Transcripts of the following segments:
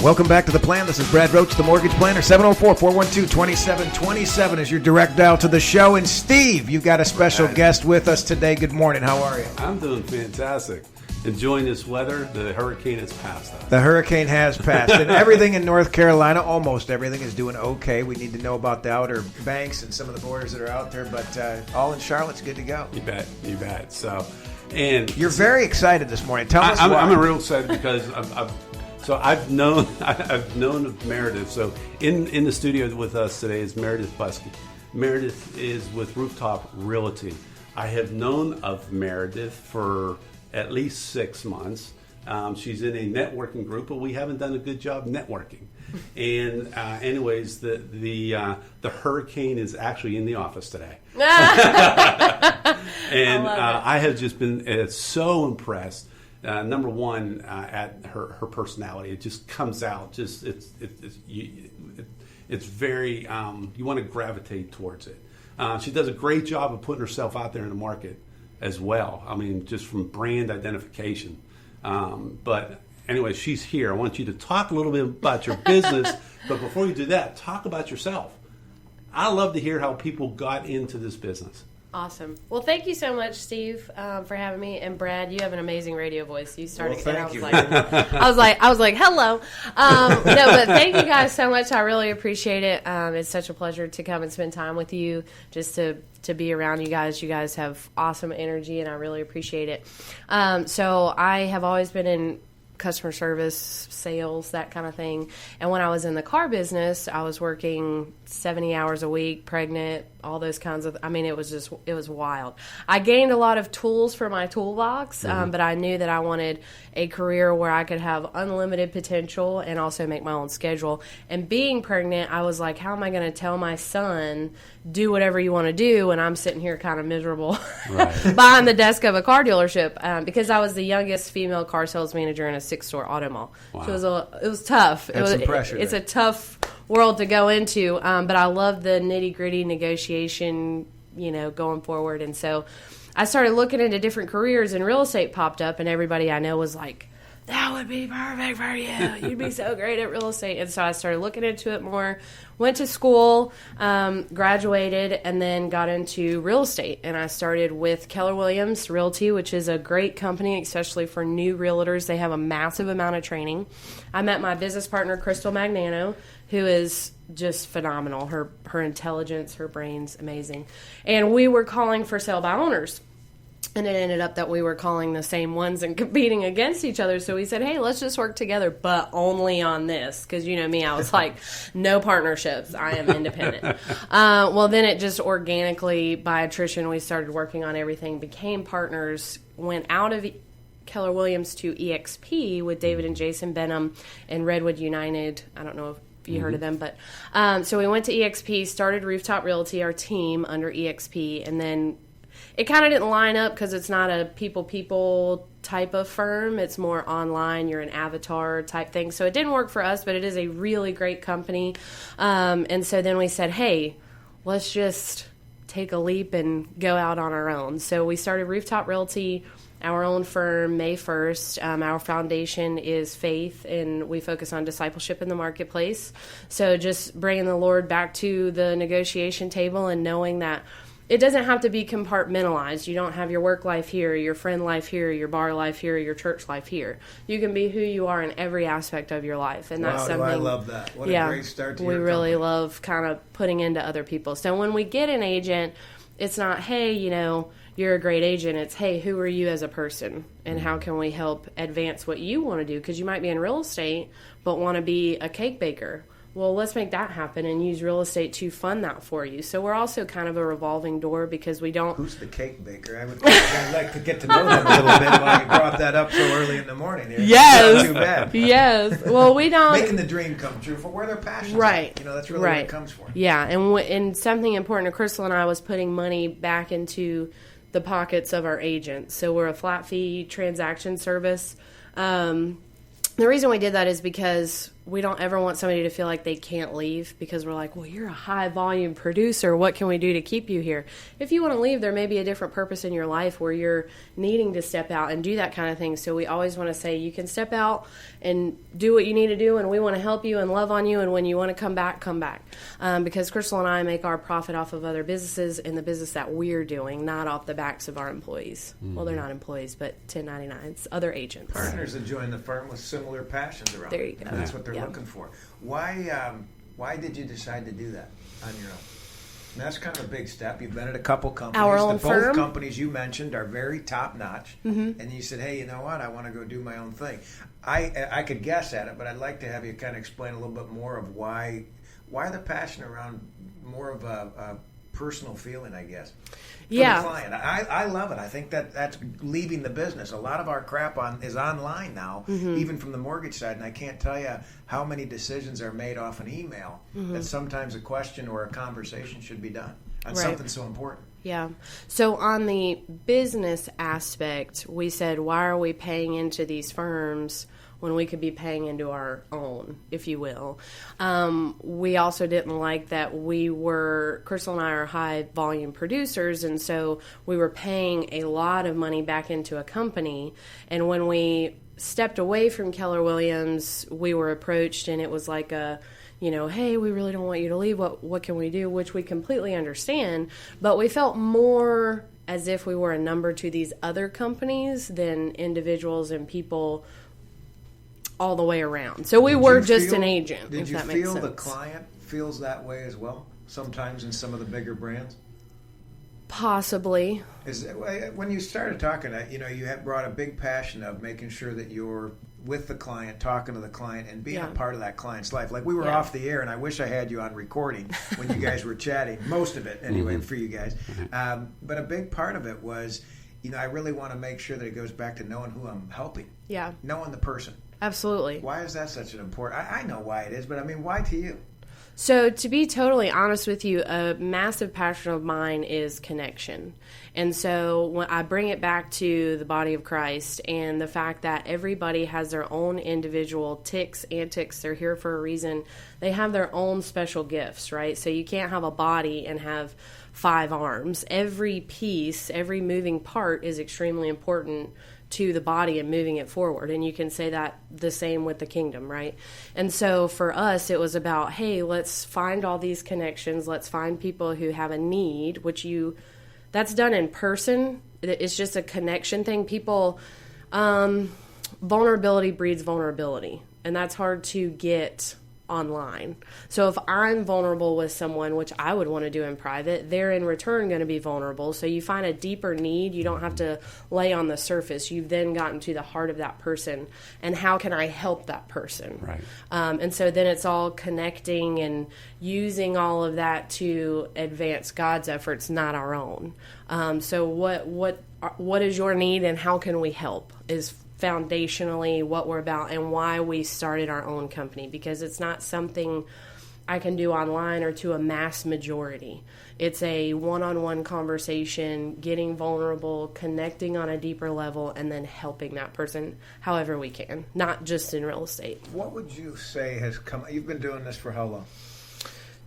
Welcome back to The Plan. This is Brad Roach, the Mortgage Planner. 704-412-2727 is your direct dial to the show. And Steve, you've got a special guest with us today. Good morning. How are you? I'm doing fantastic. Enjoying this weather. The hurricane has passed us. The hurricane has passed. And everything in North Carolina, almost everything, is doing okay. We need to know about the Outer Banks and some of the borders that are out there. But all in Charlotte's good to go. You bet. You bet. So, and you're very excited this morning. Tell us why. I'm real excited because I've known of Meredith. So in the studio with us today is Meredith Buskey. Meredith is with Roof Top Realty. I have known of Meredith for at least 6 months. She's in a networking group, but we haven't done a good job networking. And anyways, the hurricane is actually in the office today. And I have just been so impressed. Number one, at her personality, it just comes out. Just it's very you want to gravitate towards it. She does a great job of putting herself out there in the market as well. I mean, just from brand identification. But anyway, she's here. I want you to talk a little bit about your business, but before you do that, talk about yourself. I love to hear how people got into this business. Awesome. Well, thank you so much, Steve, for having me. And Brad, you have an amazing radio voice. You started. Well, thank you. I was like, hello. No, but thank you guys so much. I really appreciate it. It's such a pleasure to come and spend time with you, just to be around you guys. You guys have awesome energy, and I really appreciate it. So I have always been in customer service, sales, that kind of thing. And when I was in the car business, I was working 70 hours a week, pregnant, all those kinds of, I mean, it was wild. I gained a lot of tools for my toolbox, but I knew that I wanted a career where I could have unlimited potential and also make my own schedule. And being pregnant, I was like, how am I going to tell my son, do whatever you want to do, and I'm sitting here kind of miserable behind the desk of a car dealership, because I was the youngest female car sales manager in a 6-store auto mall. Wow. So it was tough. That's some pressure. It's a tough world to go into, but I love the nitty-gritty negotiation, going forward. And so I started looking into different careers, and real estate popped up, and everybody I know was like, that would be perfect for you. You'd be so great at real estate. And so I started looking into it more, went to school, graduated, and then got into real estate. And I started with Keller Williams Realty, which is a great company, especially for new realtors. They have a massive amount of training. I met my business partner, Crystal Magnano, who is just phenomenal. Her intelligence, her brain's amazing. And we were calling for sale by owners. And it ended up that we were calling the same ones and competing against each other. So we said, hey, let's just work together, but only on this. Because you know me, I was like, no partnerships. I am independent. Well, then it just organically, by attrition, we started working on everything, became partners, went out of Keller Williams to EXP with David and Jason Benham and Redwood United. I don't know if you heard of them, but so we went to EXP, started Roof Top Realty, our team under EXP, and then it kind of didn't line up because it's not a people type of firm. It's more online. You're an avatar type thing. So it didn't work for us, but it is a really great company. And so then we said, hey, let's just take a leap and go out on our own. So we started Roof Top Realty, our own firm, May 1st. Our foundation is faith, and we focus on discipleship in the marketplace. So just bringing the Lord back to the negotiation table and knowing that it doesn't have to be compartmentalized. You don't have your work life here, your friend life here, your bar life here, your church life here. You can be who you are in every aspect of your life. And that's something. I love that. What a great start to your company. We really love kind of putting into other people. So when we get an agent, it's not, hey, you're a great agent. It's, hey, who are you as a person? And how can we help advance what you want to do? Because you might be in real estate, but want to be a cake baker. Well, let's make that happen and use real estate to fund that for you. So we're also kind of a revolving door because we don't... Who's the cake baker? I'd like to get to know them a little bit while you brought that up so early in the morning. Here. Yes. Not too bad. Yes. Well, we don't... Making the dream come true for where their passion right. is. That's really what it comes for. Yeah, and something important to Crystal and I was putting money back into the pockets of our agents. So we're a flat fee transaction service. The reason we did that is because we don't ever want somebody to feel like they can't leave because we're like, well, you're a high volume producer. What can we do to keep you here? If you want to leave, there may be a different purpose in your life where you're needing to step out and do that kind of thing. So we always want to say you can step out and do what you need to do, and we want to help you and love on you. And when you want to come back, come back. Because Crystal and I make our profit off of other businesses and the business that we're doing, not off the backs of our employees. Well, they're not employees, but 1099s, other agents. Partners that join the firm with similar passions around. There you go. And that's what they're looking for. Why did you decide to do that on your own? And that's kind of a big step. You've been at a couple companies. Our own both firm? companies you mentioned are very top notch. And you said, hey, you know what? I want to go do my own thing. I could guess at it, but I'd like to have you kind of explain a little bit more of why the passion around more of a personal feeling, I guess. For the client. I love it. I think that's leaving the business. A lot of our crap is online now, even from the mortgage side, and I can't tell you how many decisions are made off an email that sometimes a question or a conversation should be done on something so important. Yeah. So on the business aspect, we said, why are we paying into these firms when we could be paying into our own, if you will? We also didn't like that Crystal and I are high volume producers, and so we were paying a lot of money back into a company. And when we stepped away from Keller Williams, we were approached, and it was like hey, we really don't want you to leave. What can we do? Which we completely understand, but we felt more as if we were a number to these other companies than individuals and people all the way around. So we were just an agent. Did you feel the client feels that way as well? Sometimes in some of the bigger brands? Possibly. When you started talking, you had brought a big passion of making sure that you're with the client, talking to the client, and being a part of that client's life. Like we were off the air, and I wish I had you on recording when you guys were chatting. Most of it, anyway, for you guys. But a big part of it was, I really want to make sure that it goes back to knowing who I'm helping. Yeah. Knowing the person. Absolutely. Why is that such an important? I know why it is, but I mean, why to you? So to be totally honest with you, a massive passion of mine is connection. And so when I bring it back to the body of Christ and the fact that everybody has their own individual tics, antics, they're here for a reason. They have their own special gifts, right? So you can't have a body and have 5 arms. Every piece, every moving part is extremely important to the body and moving it forward. And you can say that the same with the kingdom, right? And so for us, it was about, hey, let's find all these connections. Let's find people who have a need, that's done in person. It's just a connection thing. People, vulnerability breeds vulnerability. And that's hard to get online. So if I'm vulnerable with someone, which I would want to do in private, they're in return going to be vulnerable. So you find a deeper need. You don't have to lay on the surface. You've then gotten to the heart of that person. And how can I help that person? Right. And so then it's all connecting and using all of that to advance God's efforts, not our own. So what is your need and how can we help is foundationally what we're about and why we started our own company, because it's not something I can do online or to a mass majority. It's a one-on-one conversation, getting vulnerable, connecting on a deeper level, and then helping that person however we can, not just in real estate. What would you say has come? You've been doing this for how long?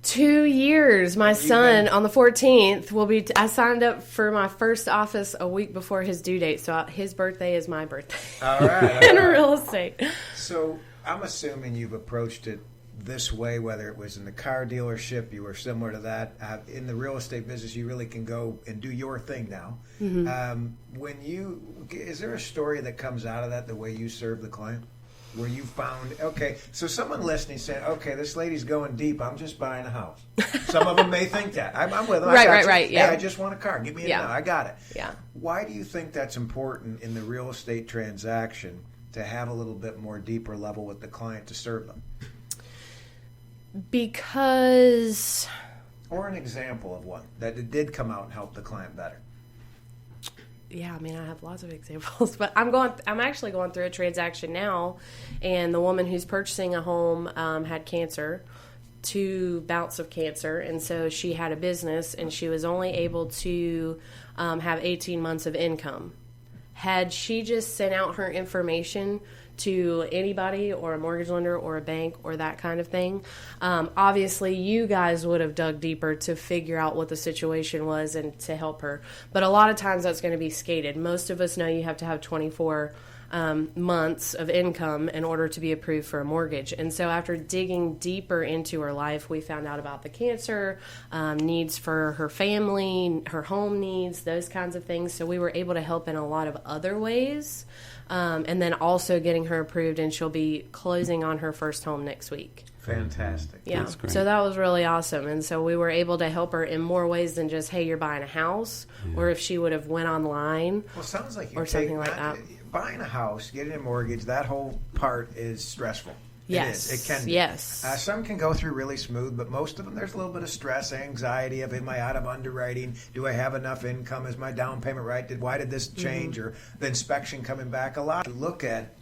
2 years. My son on the 14th will be. I signed up for my first office a week before his due date, so his birthday is my birthday. All right. In real estate. So I'm assuming you've approached it this way, whether it was in the car dealership, you were similar to that. In the real estate business, you really can go and do your thing now. Is there a story that comes out of that, the way you serve the client? Where you found, okay, so someone listening saying, okay, this lady's going deep, I'm just buying a house. Some of them may think that. I'm with them. Right, yeah. Hey, I just want a car. Give me it now. I got it. Yeah. Why do you think that's important in the real estate transaction to have a little bit more deeper level with the client to serve them? Because... Or an example of one that it did come out and help the client better. Yeah, I mean, I have lots of examples, but I'm actually going through a transaction now, and the woman who's purchasing a home had cancer, 2 bouts of cancer, and so she had a business, and she was only able to have 18 months of income. Had she just sent out her information to anybody or a mortgage lender or a bank or that kind of thing. Obviously, you guys would have dug deeper to figure out what the situation was and to help her. But a lot of times that's going to be skated. Most of us know you have to have 24 months of income in order to be approved for a mortgage. And so after digging deeper into her life, we found out about the cancer, needs for her family, her home needs, those kinds of things. So we were able to help in a lot of other ways. And then also getting her approved, and she'll be closing on her first home next week. Fantastic. Yeah. So that was really awesome. And so we were able to help her in more ways than just, hey, you're buying a house, or if she would have went online. Well, sounds like you or something like that. Buying a house, getting a mortgage, that whole part is stressful. Yes. It is. It can be. Yes. Some can go through really smooth, but most of them, there's a little bit of stress, anxiety of, am I out of underwriting? Do I have enough income? Is my down payment right? Why did this change? Or the inspection coming back. A lot to look at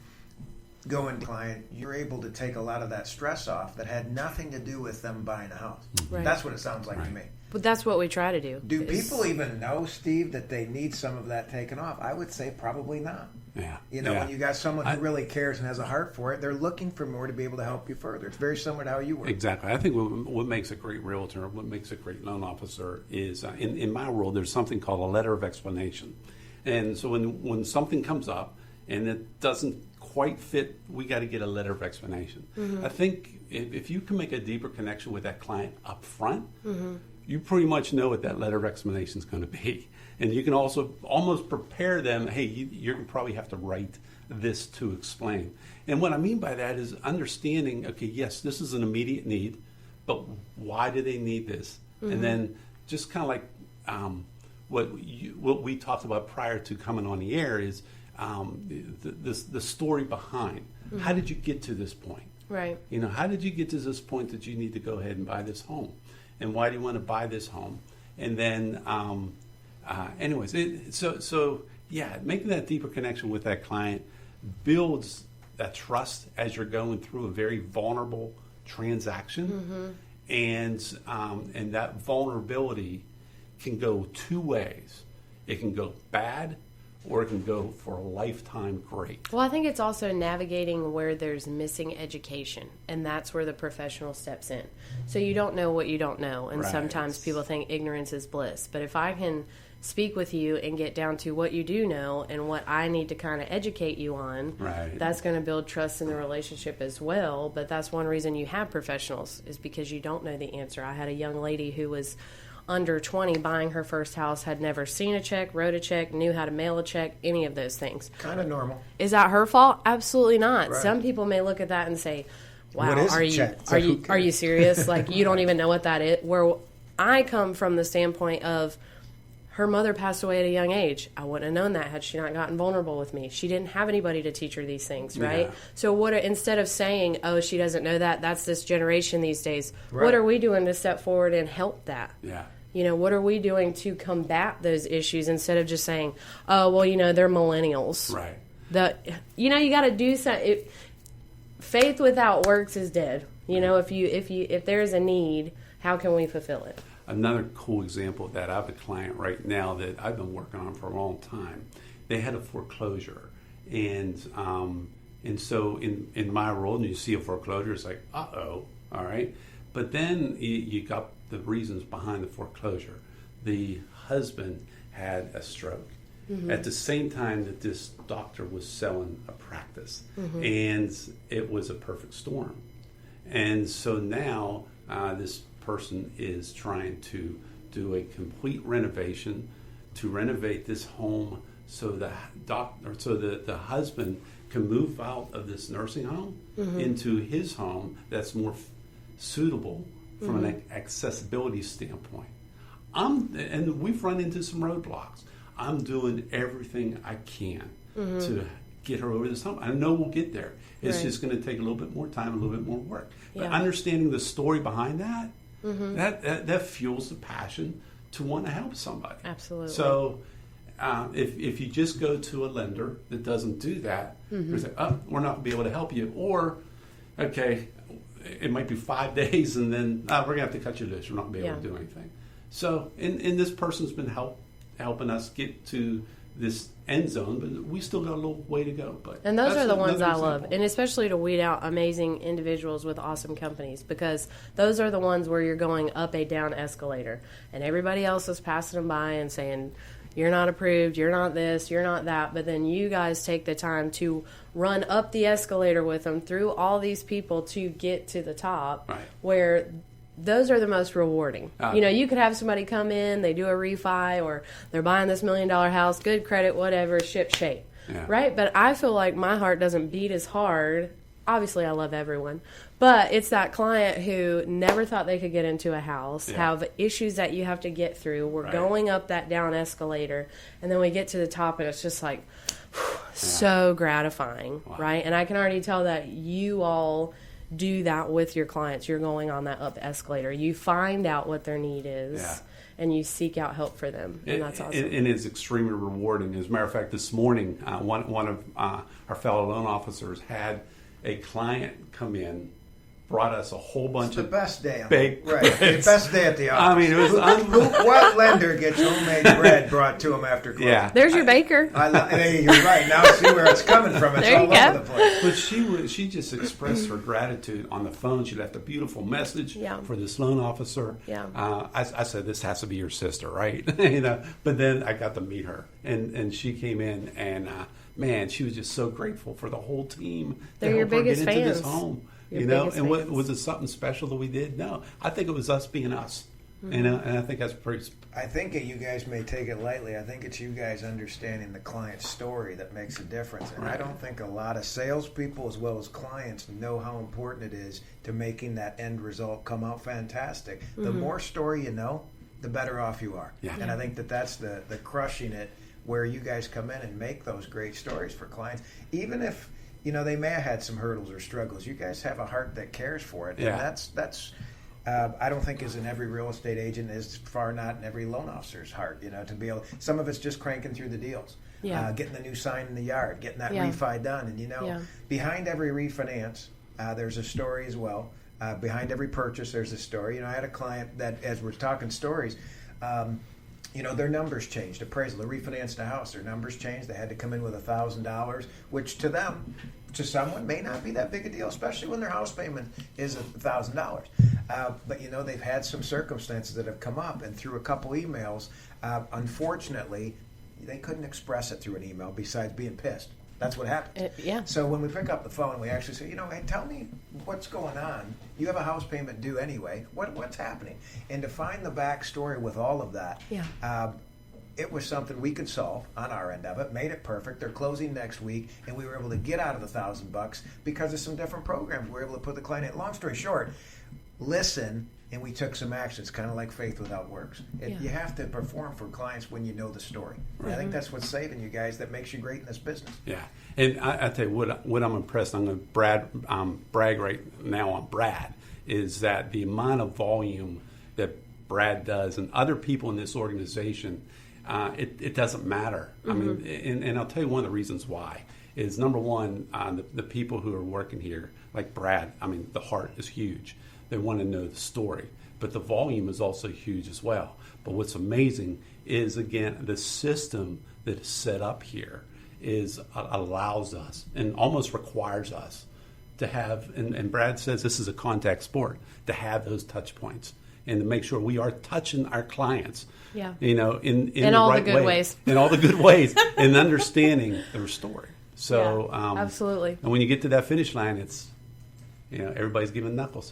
going to client, you're able to take a lot of that stress off that had nothing to do with them buying a house. Right. That's what it sounds like to me. But that's what we try to do. Do people even know, Steve, that they need some of that taken off? I would say probably not. Yeah. You know, when you got someone who really cares and has a heart for it, they're looking for more to be able to help you further. It's very similar to how you work. Exactly. I think what makes a great realtor, what makes a great loan officer is, in my world, there's something called a letter of explanation. And so when something comes up and it doesn't quite fit, we got to get a letter of explanation. I think if you can make a deeper connection with that client up front, you pretty much know what that letter of explanation is going to be. And you can also almost prepare them, hey, you're going to probably have to write this to explain. And what I mean by that is understanding, okay, yes, this is an immediate need, but why do they need this? And then just kind of like what we talked about prior to coming on the air is the story behind. How did you get to this point? Right. You know, how did you get to this point that you need to go ahead and buy this home? And why do you want to buy this home? And then, making that deeper connection with that client builds that trust as you're going through a very vulnerable transaction. And that vulnerability can go two ways. It can go bad, or it can go for a lifetime great. Well, I think it's also navigating where there's missing education, and that's where the professional steps in. So you don't know what you don't know, and sometimes people think ignorance is bliss. But if I can speak with you and get down to what you do know and what I need to kind of educate you on, that's going to build trust in the relationship as well. But that's one reason you have professionals, is because you don't know the answer. I had a young lady who was under 20 buying her first house, had never seen a check, wrote a check, knew how to mail a check, any of those things. Kind of normal. Is that her fault? Absolutely not. Some people may look at that and say, wow, are you serious? Like, you don't even know what that is. Where I come from the standpoint of, her mother passed away at a young age. I wouldn't have known that had she not gotten vulnerable with me. She didn't have anybody to teach her these things, right? So instead of saying, oh, she doesn't know that, that's this generation these days, what are we doing to step forward and help that? You know, what are we doing to combat those issues instead of just saying, oh, well, you know, they're millennials. You got to do something. Faith without works is dead. You know, if there's a need, how can we fulfill it? Another cool example of that, I have a client right now that I've been working on for a long time. They had a foreclosure. And so in my world, and you see a foreclosure, it's like, uh-oh, all right. But then you got the reasons behind the foreclosure. The husband had a stroke at the same time that this doctor was selling a practice. And it was a perfect storm. And so now this person is trying to do a complete renovation to renovate this home so the husband can move out of this nursing home into his home that's more suitable from an accessibility standpoint. And we've run into some roadblocks. I'm doing everything I can to get her over this hump. I know we'll get there. It's just going to take a little bit more time, a little bit more work. But understanding the story behind that, that fuels the passion to want to help somebody. Absolutely. So if you just go to a lender that doesn't do that, you say, oh, we're not going to be able to help you. Or, okay, it might be 5 days and then we're going to have to cut you loose. We're not going to be able to do anything. So and this person's been helping us get to this end zone, but we still got a little way to go. But and those are the ones I example. love, and especially to weed out amazing individuals with awesome companies, because those are the ones where you're going up a down escalator, and everybody else is passing them by and saying, you're not approved, you're not this, you're not that, but then you guys take the time to run up the escalator with them through all these people to get to the top, Right. where those are the most rewarding. You could have somebody come in, they do a refi, or they're buying this $1 million house, good credit, whatever, ship shape, right? But I feel like my heart doesn't beat as hard. Obviously, I love everyone, but it's that client who never thought they could get into a house, have issues that you have to get through. We're going up that down escalator, and then we get to the top, and it's just like so gratifying, right? And I can already tell that you all do that with your clients. You're going on that up escalator. You find out what their need is, and you seek out help for them, and that's awesome. And it's extremely rewarding. As a matter of fact, this morning, one of our fellow loan officers had a client come in, brought us a whole bunch the of best day, baked right? breads. The best day at the office. I mean, it was what lender gets homemade bread brought to them after closing? Yeah. There's your baker. Hey, you're right. Now I see where it's coming from. It's There all you go. over the place. But she just expressed her gratitude on the phone. She left a beautiful message for this loan officer. Yeah. I said, this has to be your sister, right? But then I got to meet her, and she came in, and man, she was just so grateful for the whole team. They're to your help her biggest get into fans. this home. Your And biggest what fans. was it something special that we did? No, I think it was us being us. And I think that's pretty. I think that you guys may take it lightly. I think it's you guys understanding the client's story that makes a difference. And I don't think a lot of salespeople as well as clients know how important it is to making that end result come out fantastic. The more story you know, the better off you are. Yeah. And I think that that's the crushing it, where you guys come in and make those great stories for clients. Even if, they may have had some hurdles or struggles, you guys have a heart that cares for it. Yeah. And that's I don't think is in every real estate agent, is far not in every loan officer's heart, to be able, some of it's just cranking through the deals, getting the new sign in the yard, getting that refi done. And, behind every refinance, there's a story as well. Behind every purchase, there's a story. I had a client that, as we're talking stories, their numbers changed. Appraisal, they refinanced a house, their numbers changed. They had to come in with $1,000, which to them, to someone, may not be that big a deal, especially when their house payment is $1,000. But they've had some circumstances that have come up, and through a couple emails, unfortunately, they couldn't express it through an email besides being pissed. That's what happens. So when we pick up the phone, we actually say, hey, tell me what's going on. You have a house payment due anyway. What's happening? And to find the backstory with all of that, it was something we could solve on our end of it, made it perfect. They're closing next week, and we were able to get out of the $1,000 because of some different programs. We were able to put the client in. Long story short, listen, and we took some action. It's kind of like faith without works. You have to perform for clients when you know the story. I think that's what's saving you guys, that makes you great in this business. Yeah, and I tell you what I'm impressed. I'm going to brag right now on Brad, is that the amount of volume that Brad does and other people in this organization, it doesn't matter. I mean, and I'll tell you one of the reasons why is, number one, the people who are working here, like Brad, I mean, the heart is huge. They want to know the story, but the volume is also huge as well. But what's amazing is, again, the system that is set up here allows us and almost requires us to have, and Brad says this is a contact sport, to have those touch points and to make sure we are touching our clients, in the all right the good way, ways. in all the good ways, and understanding their story. So, absolutely. And when you get to that finish line, it's, everybody's giving knuckles.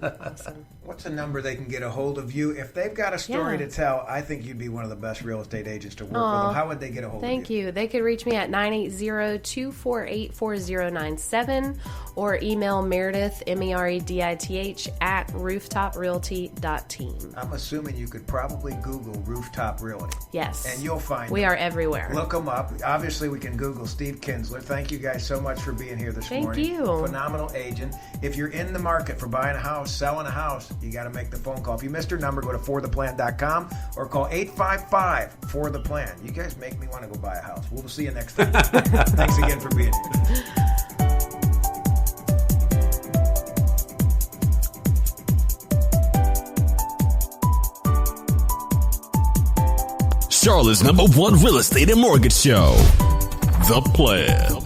Awesome. What's a number they can get a hold of you? If they've got a story to tell, I think you'd be one of the best real estate agents to work with them. How would they get a hold of you? Thank you. They could reach me at 980-248-4097 or email Meredith, MEREDITH, at rooftoprealty.team. I'm assuming you could probably Google Rooftop Realty. Yes. And you'll find We them. are everywhere. Look them up. Obviously, we can Google Steve Kinzler. Thank you guys so much for being here this morning. Thank you. Phenomenal agent. If you're in the market for buying a house, selling a house, you got to make the phone call. If you missed her number, go to fortheplan.com or call 855-4THE-PLAN. You guys make me want to go buy a house. We'll see you next time. Thanks again for being here. Charlotte's #1 real estate and mortgage show, The Plan.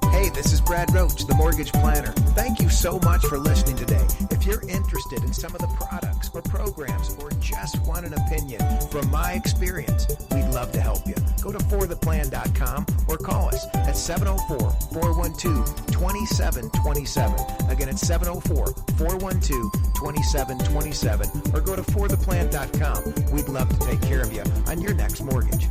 Hey, this is Brad Roach, the mortgage planner. Thank you so much for listening today. If you're interested in some of the products or programs or just want an opinion from my experience, we'd love to help you. Go to fortheplan.com or call us at 704-412-2727. Again, it's 704-412-2727 or go to fortheplan.com. We'd love to take care of you on your next mortgage.